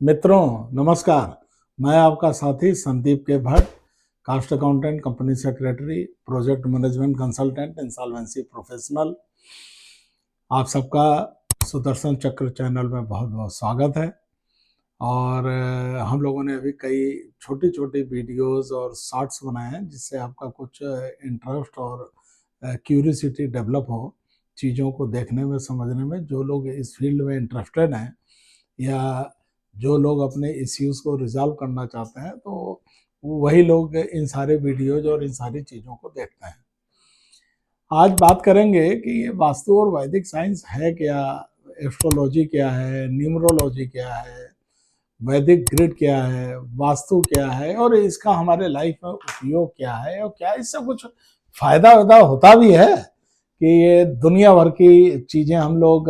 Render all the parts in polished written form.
मित्रों नमस्कार। मैं आपका साथी संदीप के Bhatt, cast accountant, company secretary, project management consultant, insolvency professional. आप सबका सुदर्शन चक्र चैनल में बहुत बहुत स्वागत है। और हम लोगों ने अभी कई छोटी छोटी वीडियोस और शॉर्ट्स बनाए हैं जिससे आपका कुछ इंटरेस्ट और क्यूरियोसिटी डेवलप हो चीज़ों को देखने में, समझने में। जो लोग इस फील्ड में इंटरेस्टेड हैं या जो लोग अपने इश्यूज़ को रिजॉल्व करना चाहते हैं, तो वही लोग इन सारे वीडियोज और इन सारी चीज़ों को देखते हैं। आज बात करेंगे कि ये वास्तु और वैदिक साइंस है क्या, एस्ट्रोलॉजी क्या है, न्यूमरोलॉजी क्या है, वैदिक ग्रिड क्या है, वास्तु क्या है, और इसका हमारे लाइफ में उपयोग क्या है, और क्या इससे कुछ फायदा वायदा होता भी है कि ये दुनिया भर की चीज़ें हम लोग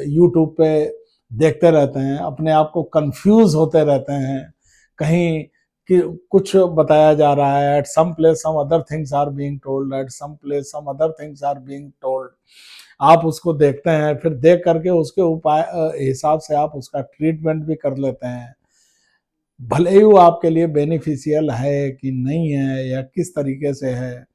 यूट्यूब पे देखते रहते हैं, अपने आप को कंफ्यूज होते रहते हैं। कहीं कि कुछ बताया जा रहा है, at some place some other things are being told, at some place some other things are being told. आप उसको देखते हैं, फिर देख करके उसके उपाय हिसाब से आप उसका ट्रीटमेंट भी कर लेते हैं। भले ही वो आपके लिए बेनिफिशियल है कि नहीं है, या किस तरीके से है,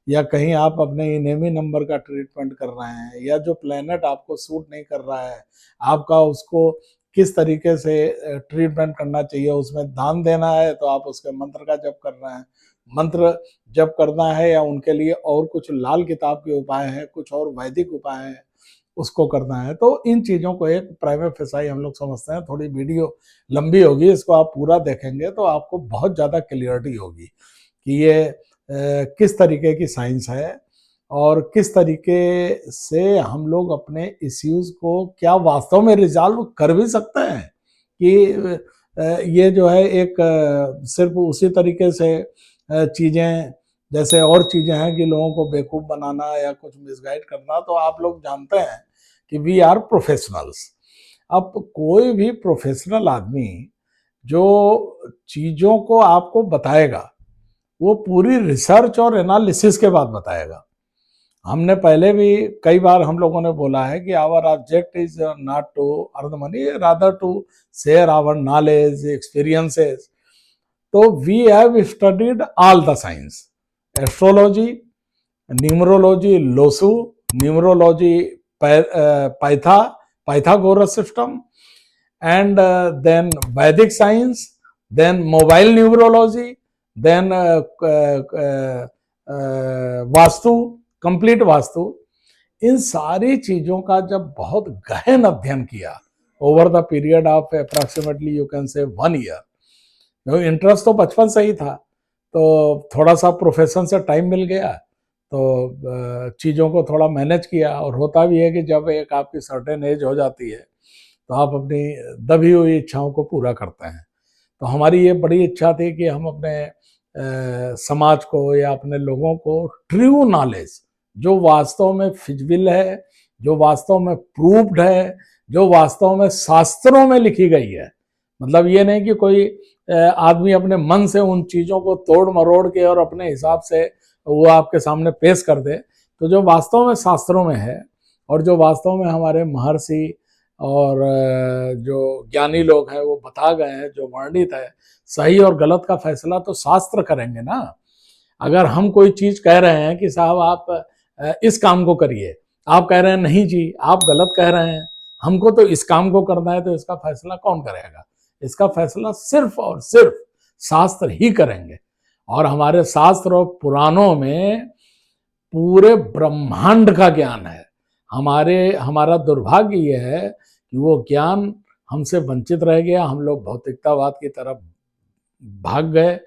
या कहीं आप अपने इनेमी नंबर का ट्रीटमेंट कर रहे हैं, या जो प्लेनेट आपको सूट नहीं कर रहा है आपका, उसको किस तरीके से ट्रीटमेंट करना चाहिए। उसमें दान देना है तो आप उसके मंत्र का जप कर रहे हैं, मंत्र जप करना है, या उनके लिए और कुछ लाल किताब के उपाय हैं, कुछ और वैदिक उपाय हैं, उसको करना है। तो इन चीज़ों को एक प्राइमरी फेसाई हम लोग समझते हैं। थोड़ी वीडियो लंबी होगी, इसको आप पूरा देखेंगे तो आपको बहुत ज़्यादा क्लियरिटी होगी कि ये किस तरीके की साइंस है और किस तरीके से हम लोग अपने इश्यूज़ को क्या वास्तव में रिजॉल्व कर भी सकते हैं, कि ये जो है एक सिर्फ उसी तरीके से चीज़ें, जैसे और चीज़ें हैं कि लोगों को बेवकूफ़ बनाना या कुछ मिसगाइड करना। तो आप लोग जानते हैं कि वी आर प्रोफेशनल्स। अब कोई भी प्रोफेशनल आदमी जो चीज़ों को आपको बताएगा वो पूरी रिसर्च और एनालिसिस के बाद बताएगा। हमने पहले भी कई बार हम लोगों ने बोला है कि our object is not to earn money, rather to share our knowledge, experiences. तो we have studied all the science, astrology, numerology, Lo Shu, numerology, Pythagoras system, and then Vedic science, then mobile numerology, then vastu, complete vastu. इन सारी चीज़ों का जब बहुत गहन अध्ययन किया over the period of approximately you can say 1 year. Interest तो बचपन से ही था, तो थोड़ा सा प्रोफेशन से टाइम मिल गया तो चीज़ों को थोड़ा मैनेज किया। और होता भी है कि जब एक आपकी सर्टेन एज हो जाती है तो आप अपनी दबी हुई इच्छाओं को पूरा करते हैं। तो हमारी ये बड़ी इच्छा थी कि हम अपने समाज को या अपने लोगों को ट्रू नॉलेज, जो वास्तव में फिजिबल है, जो वास्तव में प्रूव्ड है, जो वास्तव में शास्त्रों में लिखी गई है। मतलब ये नहीं कि कोई आदमी अपने मन से उन चीज़ों को तोड़ मरोड़ के और अपने हिसाब से वो आपके सामने पेश कर दे। तो जो वास्तव में शास्त्रों में है और जो वास्तव में हमारे महर्षि और जो ज्ञानी लोग हैं वो बता गए हैं, जो वर्णित है, सही और गलत का फैसला तो शास्त्र करेंगे ना। अगर हम कोई चीज कह रहे हैं कि साहब आप इस काम को करिए, आप कह रहे हैं नहीं जी आप गलत कह रहे हैं, हमको तो इस काम को करना है, तो इसका फैसला कौन करेगा? इसका फैसला सिर्फ और सिर्फ शास्त्र ही करेंगे। और हमारे शास्त्र और पुराणों में पूरे ब्रह्मांड का ज्ञान है। हमारा दुर्भाग्य यह है कि वो ज्ञान हमसे वंचित रह गया। हम लोग भौतिकतावाद की तरफ भाग गए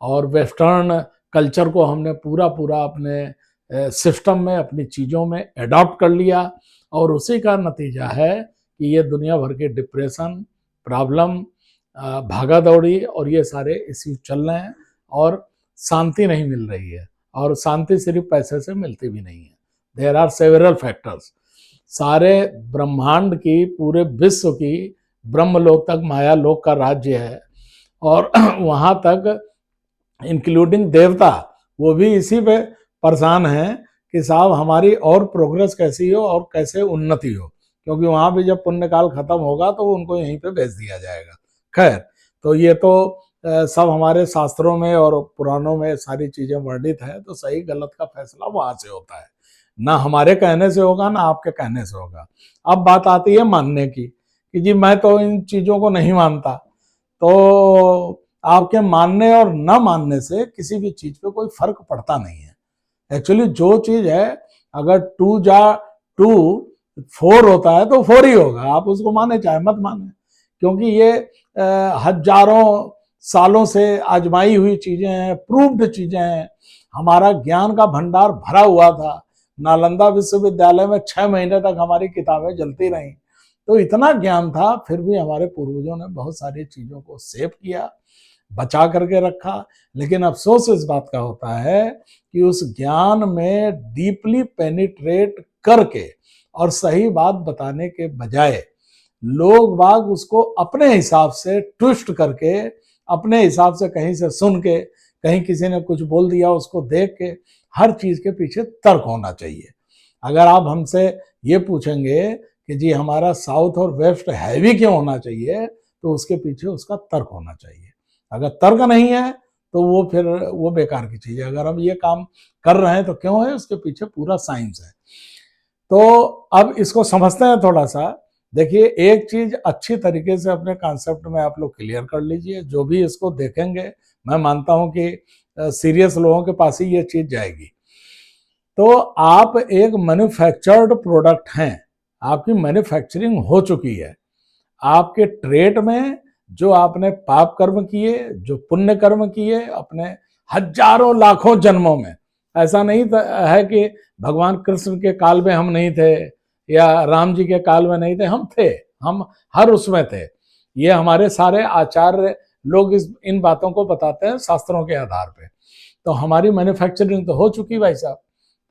और वेस्टर्न कल्चर को हमने पूरा अपने सिस्टम में, अपनी चीज़ों में एडॉप्ट कर लिया। और उसी का नतीजा है कि ये दुनिया भर के डिप्रेशन, प्रॉब्लम, भागा दौड़ी और ये सारे इश्यू चल रहे हैं और शांति नहीं मिल रही है। और शांति सिर्फ पैसे से मिलती भी नहीं है। There are several factors. सारे ब्रह्मांड की, पूरे विश्व की, ब्रह्मलोक तक माया लोक का राज्य है और वहां तक इंक्लूडिंग देवता, वो भी इसी पे परेशान हैं कि साहब हमारी और प्रोग्रेस कैसी हो और कैसे उन्नति हो। क्योंकि वहां भी जब पुण्य काल खत्म होगा तो उनको यहीं पे भेज दिया जाएगा। खैर, तो ये तो सब हमारे शास्त्रों में और पुराणों में सारी चीजें वर्णित है, तो सही गलत का फैसला वहां से होता है, ना हमारे कहने से होगा ना आपके कहने से होगा। अब बात आती है मानने की कि जी मैं तो इन चीजों को नहीं मानता, तो आपके मानने और न मानने से किसी भी चीज पे कोई फर्क पड़ता नहीं है। एक्चुअली जो चीज है, अगर 2 जा 2 4 होता है तो 4 ही होगा, आप उसको माने चाहे मत माने, क्योंकि ये हजारों सालों से आजमाई हुई चीजें हैं, प्रूव्ड चीजें हैं। हमारा ज्ञान का भंडार भरा हुआ था, नालंदा विश्वविद्यालय में 6 महीने तक हमारी किताबें जलती रहीं, तो इतना ज्ञान था, फिर भी हमारे पूर्वजों ने बहुत सारी चीजों को सेव किया, बचा करके रखा। लेकिन अफसोस इस बात का होता है कि उस ज्ञान में डीपली पेनिट्रेट करके और सही बात बताने के बजाय लोग बाग उसको अपने हिसाब से ट्विस्ट करके, अपने हिसाब से कहीं से सुन के, कहीं किसी ने कुछ बोल दिया उसको देख के, हर चीज के पीछे तर्क होना चाहिए। अगर आप हमसे ये पूछेंगे कि जी हमारा साउथ और वेस्ट हैवी क्यों होना चाहिए, तो उसके पीछे उसका तर्क होना चाहिए। अगर तर्क नहीं है तो वो फिर वो बेकार की चीज है। अगर हम ये काम कर रहे हैं तो क्यों है, उसके पीछे पूरा साइंस है। तो अब इसको समझते हैं थोड़ा सा। देखिए, एक चीज अच्छी तरीके से अपने कॉन्सेप्ट में आप लोग क्लियर कर लीजिए, जो भी इसको देखेंगे मैं मानता हूं कि सीरियस लोगों के पास ही ये चीज जाएगी। तो आप एक मैन्युफैक्चर्ड प्रोडक्ट हैं, आपकी मैन्युफैक्चरिंग हो चुकी है, आपके ट्रेड में जो आपने पाप कर्म किए, जो पुण्य कर्म किए अपने हजारों लाखों जन्मों में, ऐसा नहीं है कि भगवान कृष्ण के काल में हम नहीं थे या राम जी के काल में नहीं थे, हम थे, हम हर उसमें थे। ये हमारे सारे आचार्य लोग इन बातों को बताते हैं शास्त्रों के आधार पे। तो हमारी मैन्युफैक्चरिंग तो हो चुकी भाई साहब,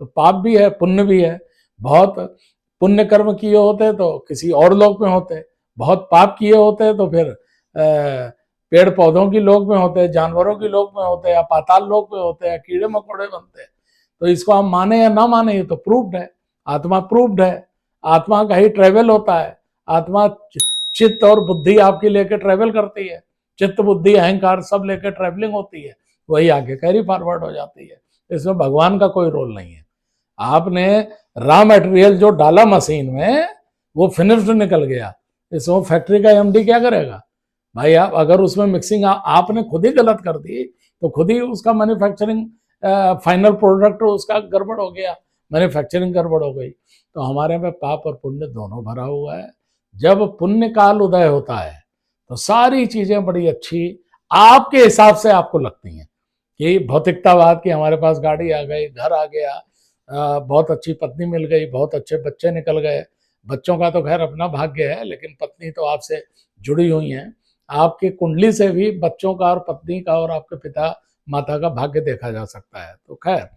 तो पाप भी है पुण्य भी है। बहुत पुण्य कर्म किए होते तो किसी और लोक में होते, बहुत पाप किए होते तो फिर पेड़ पौधों की लोक में होते, जानवरों की लोक में होते, या पाताल लोक में होते, या कीड़े मकोड़े बनते। तो इसको हम माने या ना माने, ये तो प्रूव्ड है, आत्मा प्रूव्ड है। आत्मा का ही ट्रेवल होता है, आत्मा चित्त और बुद्धि आपकी लेकर ट्रेवल करती है, चित्त बुद्धि अहंकार सब लेकर ट्रेवलिंग होती है, वही आगे कैरी फॉरवर्ड हो जाती है। इसमें भगवान का कोई रोल नहीं है। आपने रॉ मटेरियल जो डाला मशीन में वो फिनिश्ड निकल गया, इसमें फैक्ट्री का एमडी क्या करेगा भाई? आप अगर उसमें मिक्सिंग आपने खुद ही गलत कर दी तो खुद ही उसका मैन्युफैक्चरिंग फाइनल प्रोडक्ट उसका गड़बड़ हो गया, मैन्युफैक्चरिंग गड़बड़ हो गई। तो हमारे में पाप और पुण्य दोनों भरा हुआ है। जब पुण्य काल उदय होता है तो सारी चीजें बड़ी अच्छी आपके हिसाब से आपको लगती हैं कि भौतिकतावाद की, हमारे पास गाड़ी आ गई, घर आ गया, बहुत अच्छी पत्नी मिल गई, बहुत अच्छे बच्चे निकल गए। बच्चों का तो खैर अपना भाग्य है, लेकिन पत्नी तो आपसे जुड़ी हुई है, आपकी कुंडली से भी बच्चों का और पत्नी का और आपके पिता माता का भाग्य देखा जा सकता है। तो खैर,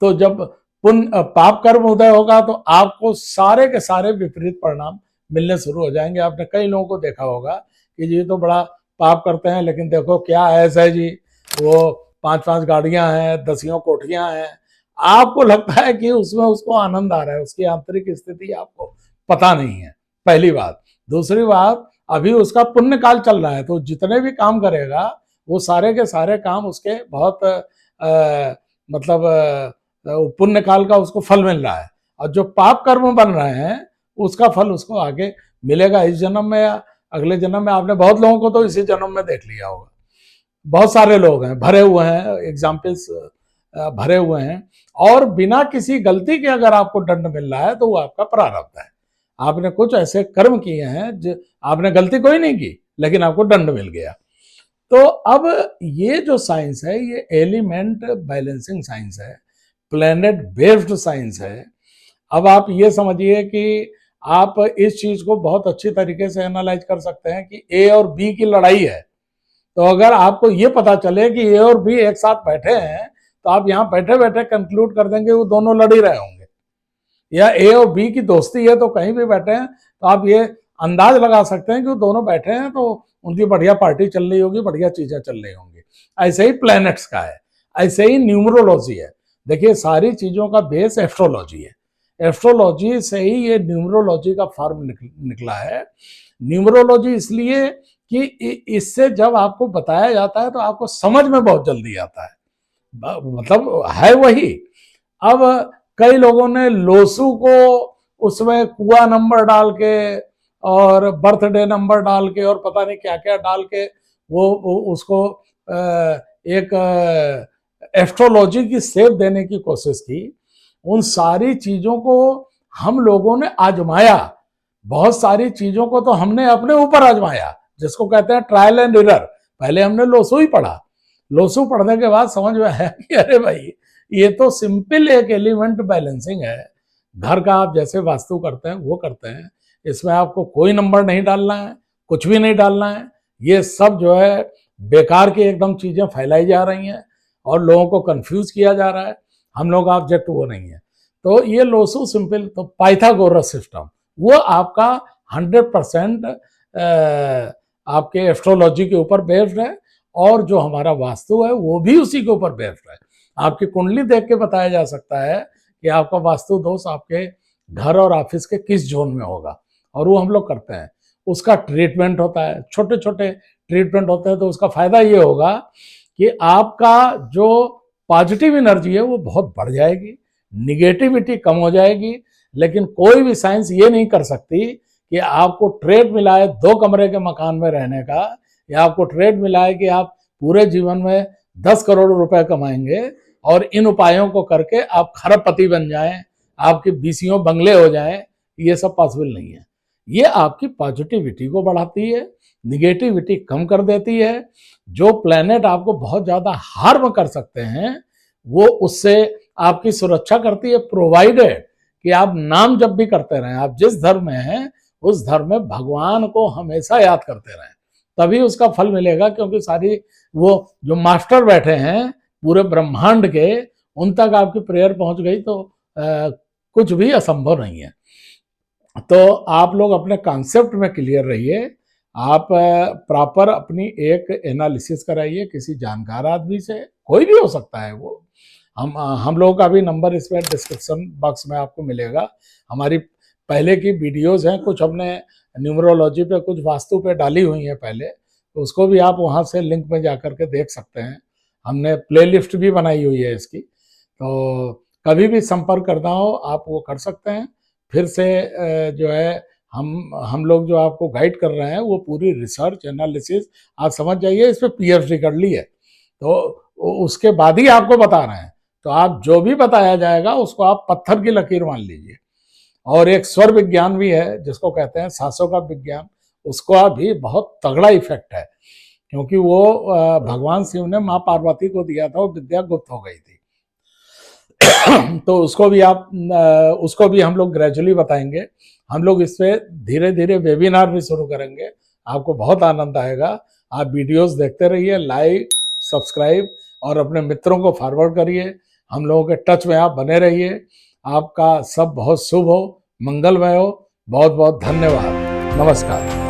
तो जब पुण्य पाप कर्म उदय होगा तो आपको सारे के सारे विपरीत परिणाम मिलने शुरू हो जाएंगे। आपने कई लोगों को देखा होगा कि जी तो बड़ा पाप करते हैं, लेकिन देखो क्या ऐसा है जी, वो 5-5 गाड़ियां हैं, 10 कोठियां हैं। आपको लगता है कि उसमें उसको आनंद आ रहा है, उसकी आंतरिक स्थिति आपको पता नहीं है, पहली बात। दूसरी बात, अभी उसका पुण्य काल चल रहा है, तो जितने भी काम करेगा वो सारे के सारे काम उसके बहुत मतलब पुण्य काल का उसको फल मिल रहा है, और जो पाप कर्म बन रहे हैं उसका फल उसको आगे मिलेगा इस जन्म में या अगले जन्म में। आपने बहुत लोगों को तो इसी जन्म में देख लिया होगा, बहुत सारे लोग हैं, भरे हुए हैं, एग्जाम्पल्स भरे हुए हैं। और बिना किसी गलती के अगर आपको दंड मिल रहा है तो वो आपका प्रारब्ध है। आपने कुछ ऐसे कर्म किए हैं जो आपने गलती कोई नहीं की, लेकिन आपको दंड मिल गया। तो अब ये जो साइंस है ये एलिमेंट बैलेंसिंग साइंस है, प्लेनेट बेस्ड साइंस है। अब आप ये समझिए कि आप इस चीज को बहुत अच्छी तरीके से एनालाइज कर सकते हैं कि ए और बी की लड़ाई है। तो अगर आपको ये पता चले कि ए और बी एक साथ बैठे हैं तो आप यहाँ बैठे बैठे कंक्लूड कर देंगे वो दोनों लड़ ही रहे होंगे। या ए और बी की दोस्ती है तो कहीं भी बैठे हैं तो आप ये अंदाज लगा सकते हैं कि वो दोनों बैठे हैं तो उनकी बढ़िया पार्टी चल रही होगी, बढ़िया चीजें चल रही होंगी। ऐसे ही प्लैनेट्स का है, ऐसे ही न्यूमरोलॉजी है। देखिए, सारी चीजों का बेस एस्ट्रोलॉजी है। एस्ट्रोलॉजी से ही ये न्यूमरोलॉजी का फॉर्म निकला है। न्यूमरोलॉजी इसलिए कि इससे जब आपको बताया जाता है तो आपको समझ में बहुत जल्दी आता है, मतलब है वही। अब कई लोगों ने लोसू को उसमें कुआ नंबर डाल के और बर्थडे नंबर डाल के और पता नहीं क्या क्या डाल के वो उसको एक एस्ट्रोलॉजी की सेप देने की कोशिश की। उन सारी चीजों को हम लोगों ने आजमाया, बहुत सारी चीजों को तो हमने अपने ऊपर आजमाया, जिसको कहते हैं ट्रायल एंड एरर। पहले हमने लोसू ही पढ़ा, लोसू पढ़ने के बाद समझ में आया कि अरे भाई ये तो सिंपल एक एलिमेंट बैलेंसिंग है, घर का आप जैसे वास्तु करते हैं वो करते हैं, इसमें आपको कोई नंबर नहीं डालना है, कुछ भी नहीं डालना है। ये सब जो है बेकार की एकदम चीजें फैलाई जा रही हैं और लोगों को कंफ्यूज किया जा रहा है। हम लोग ऑब्जेक्ट वो नहीं है। तो ये लोसू सिंपल, तो पाइथागोरस सिस्टम वो आपका 100% आपके एस्ट्रोलॉजी के ऊपर बेस्ड है, और जो हमारा वास्तु है वो भी उसी के ऊपर बेस्ड है। आपकी कुंडली देख के बताया जा सकता है कि आपका वास्तु दोष आपके घर और ऑफिस के किस जोन में होगा, और वो हम लोग करते हैं। उसका ट्रीटमेंट होता है, छोटे छोटे ट्रीटमेंट होते हैं। तो उसका फायदा ये होगा कि आपका जो पॉजिटिव एनर्जी है वो बहुत बढ़ जाएगी, निगेटिविटी कम हो जाएगी। लेकिन कोई भी साइंस ये नहीं कर सकती कि आपको ट्रेड मिला है 2 कमरे के मकान में रहने का, या आपको ट्रेड मिला है कि आप पूरे जीवन में 10 करोड़ रुपए कमाएंगे और इन उपायों को करके आप खरबपति बन जाएं, आपके बीसियों बंगले हो जाएं। ये सब पॉसिबल नहीं है। ये आपकी पॉजिटिविटी को बढ़ाती है, निगेटिविटी कम कर देती है। जो प्लेनेट आपको बहुत ज्यादा हार्म कर सकते हैं वो उससे आपकी सुरक्षा करती है, प्रोवाइडेड कि आप नाम जब भी करते रहें, आप जिस धर्म में हैं उस धर्म में भगवान को हमेशा याद करते रहें, तभी उसका फल मिलेगा। क्योंकि सारी वो जो मास्टर बैठे हैं पूरे ब्रह्मांड के, उन तक आपकी प्रेयर पहुंच गई तो कुछ भी असंभव नहीं है। तो आप लोग अपने कॉन्सेप्ट में क्लियर रहिए। आप प्रॉपर अपनी एक एनालिसिस कराइए किसी जानकार आदमी से, कोई भी हो सकता है वो। हम लोगों का भी नंबर इसमें डिस्क्रिप्शन बॉक्स में आपको मिलेगा। हमारी पहले की वीडियोस हैं, कुछ हमने न्यूमरोलॉजी पे, कुछ वास्तु पे डाली हुई हैं पहले, तो उसको भी आप वहाँ से लिंक में जा करके देख सकते हैं। हमने प्लेलिस्ट भी बनाई हुई है इसकी, तो कभी भी संपर्क करना हो आप वो कर सकते हैं। फिर से जो है हम लोग जो आपको गाइड कर रहे हैं वो पूरी रिसर्च एनालिसिस आप समझ जाइए, इस पर पीएचडी कर ली है, तो उसके बाद ही आपको बता रहे हैं। तो आप जो भी बताया जाएगा उसको आप पत्थर की लकीर मान लीजिए। और एक स्वर विज्ञान भी है जिसको कहते हैं सांसों का विज्ञान, उसका भी बहुत तगड़ा इफेक्ट है, क्योंकि वो भगवान शिव ने माँ पार्वती को दिया था, वो विद्या गुप्त हो गई थी। तो उसको भी हम लोग ग्रेजुअली बताएंगे। हम लोग इस पे धीरे धीरे वेबिनार भी शुरू करेंगे, आपको बहुत आनंद आएगा। आप वीडियोस देखते रहिए, लाइक, सब्सक्राइब और अपने मित्रों को फॉरवर्ड करिए। हम लोगों के टच में आप बने रहिए। आपका सब बहुत शुभ हो, मंगलमय हो। बहुत बहुत धन्यवाद। नमस्कार।